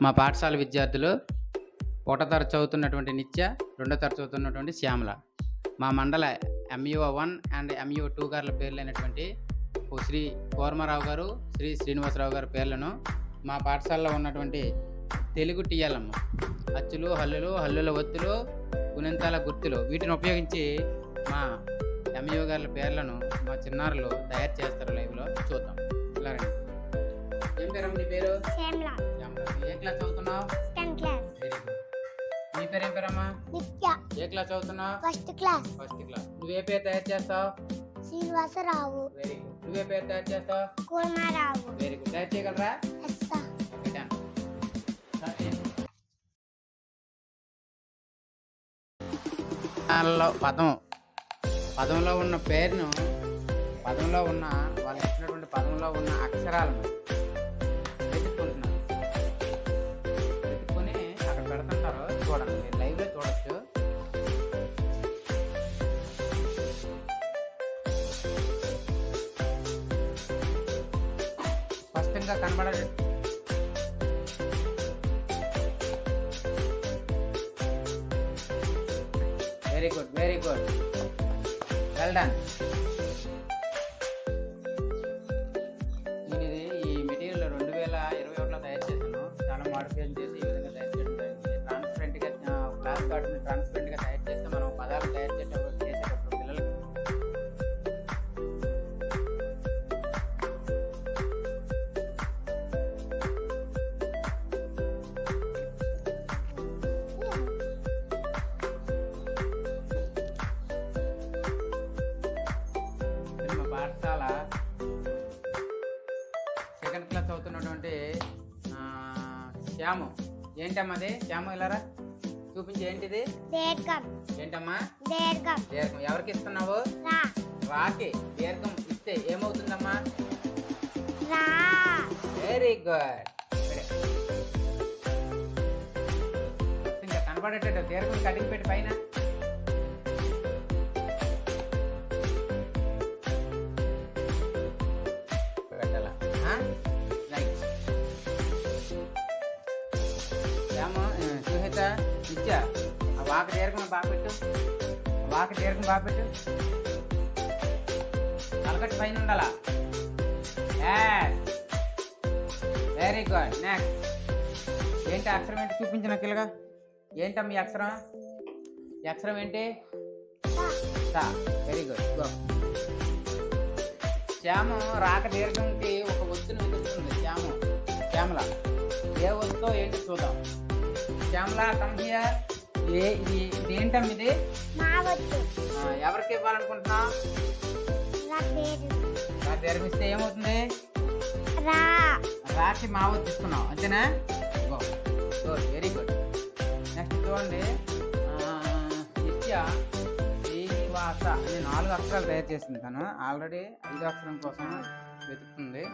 మా పాఠశాల విద్యార్థులు ఒకటో తరగతి చదువుతున్నటువంటి నిత్య, రెండో తరగతి చదువుతున్నటువంటి శ్యామల. మా మండల MUO1 అండ్ MUO2 గారుల పేర్లైనటువంటి శ్రీ కోరమారావు గారు, శ్రీ శ్రీనివాసరావు గారి పేర్లను మా పాఠశాలలో ఉన్నటువంటి తెలుగు టీఎల్ఎం అచ్చులు, హల్లులు, హల్లుల ఒత్తులు, గుణింతాల గుర్తులు వీటిని ఉపయోగించి మా MUO గారి పేర్లను మా చిన్నారులు తయారు చేస్తారు. లైవ్లో చూద్దాం. ఇలా రండి. ఏం పేరు నీ పేరు? శ్యామల. ఏ క్లాస్ చదువుతున్నావు? 10th class. Very good. నీ పేరు ఏం పేరమ్మా? నిత్య. ఏ క్లాస్ చదువుతున్నావు? First class. First class. నువ్వే పేరు తయారు చేస్తావు? శ్రీనివాసరావు. Very good. నువ్వే పేరు తయారు చేస్తావు? కోరమారావు. Very good. తయారు చేయగలరా? Yes sir. Okay, done. పదంలో ఉన్న పేరును, పదంలో ఉన్న వాళ్ళు ఇచ్చినటువంటి పదంలో ఉన్న అక్షరాలను వెతుక్కుంటున్నారు. వెతుక్కొని అక్కడ పెడుతుంటారు. చూడండి, మీరు లైవ్లో చూడొచ్చు. స్పష్టంగా కనబడదు. Very good, very good, well done. నేను ఈ మెటీరియల్ 2021లో తయారు చేశాను. చాలా మోడిఫికేషన్ చేసి ఈ విధంగా తయారు చేయడం జరిగింది. ట్రాన్స్పరెంట్గా క్లాస్ కార్డుని ట్రాన్స్పరెంట్గా తయారు చేస్తే మనం పదాలు తయారు చేసేటప్పుడు పిల్లలకి పాఠశాల సెకండ్ క్లాస్ చదువుతున్నటువంటి శ్యాము. ఏంటమ్మా అది? శ్యాము ఇలారా చూపించి. ఏంటిది? దీర్ఘం. ఏంటమ్మా? దీర్ఘం. దీర్ఘం. ఎవరికి ఇస్తున్నావు? రా. రాకి దీర్ఘం ఇస్తే ఏమవుతుందమ్మా? రా. Very good. ఇంకా కనబడేటట్టు దీర్ఘం కటింగ్ పెట్టి పైన ఇచ్చా. ఆ వాక దీర్ఘం బాగా పెట్టు. వాక దీర్ఘం బాగా పెట్టు. తలకట్టు పైన ఉండాలా? Very good. నెక్స్ట్ ఏంటి అక్షరం? ఏంటి చూపించిన కిలగా? ఏంటమ్మా ఈ అక్షరం? ఈ అక్షరం ఏంటి? సా. Very good. గో. శ్యాము రాక దీర్ఘంకి ఒక ఒత్తును వెతుకుతుంది. శ్యామల ఏ ఒత్తో ఏంటి చూద్దాం. Shyamala come here. ఇది ఏంటమ్మ ఇది? మా వద్దు. ఎవరికి ఇవ్వాలనుకుంటున్నావు? రా దీర్ఘిస్తే ఏమవుతుంది? రా. రాకి మా వద్దు ఇస్తున్నావు అంతేనా? Good, very good. నెక్స్ట్ చూడండి. నిత్య శ్రీనివాస అని 4 అక్షరాలు తయారు చేసింది. తను ఆల్రెడీ 5 అక్షరం కోసం వెతుకుతుంది.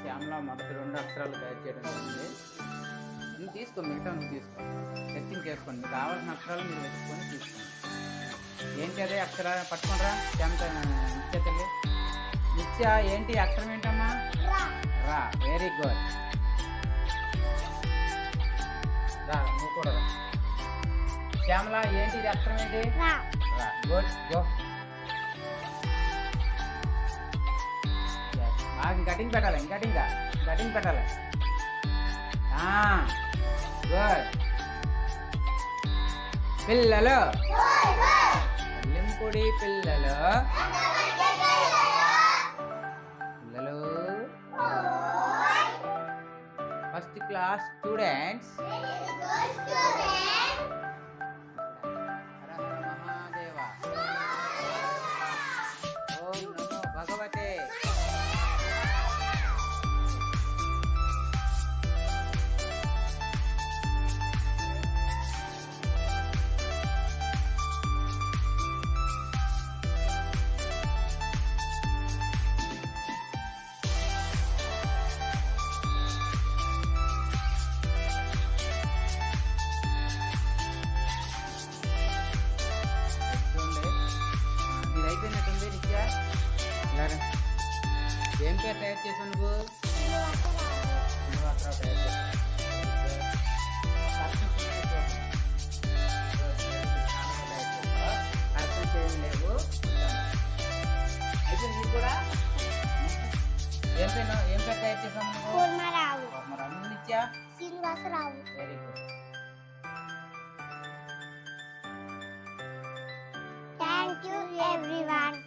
శ్యామల మొదటి 2 అక్షరాలు తయారు చేయడం జరిగింది. నువ్వు తీసుకో, మిగతా నువ్వు తీసుకో. సెర్చింగ్ చేసుకోండి. మీకు కావాల్సిన అక్షరాలు మీరు వెతుక్కొని తీసుకోండి. ఏంటి అదే అక్షరాలు పట్టుకోనరా నిత్య తల్లి. నిత్య ఏంటి అక్షరం ఏంటమ్మా? రా. Very good. రా, నువ్వు కూడా రా. శ్యామల ఏంటి ఇది అక్షరం ఏంటి? రా. గుడ్. గో. కటింగ్ పెట్టాలి. కటింగ్ పెట్టాలి. గుడ్. పిల్లలు లింపుడి పిల్లలు ఫస్ట్ క్లాస్ స్టూడెంట్స్. మహాదేవ. ఓం నమో భగవతే. ఏం పేరు తయారు చేసావు నువ్వు? శ్రీనివాసరావు తయారు చేశారు. కరెక్షన్ ఏమి లేవు. అయితే మీరు కూడా ఏం పేరు తయారు చేసాము నువ్వు? కూర్మారావు మరి అమ్మ Nitya Srinivasarao very good. Thank you everyone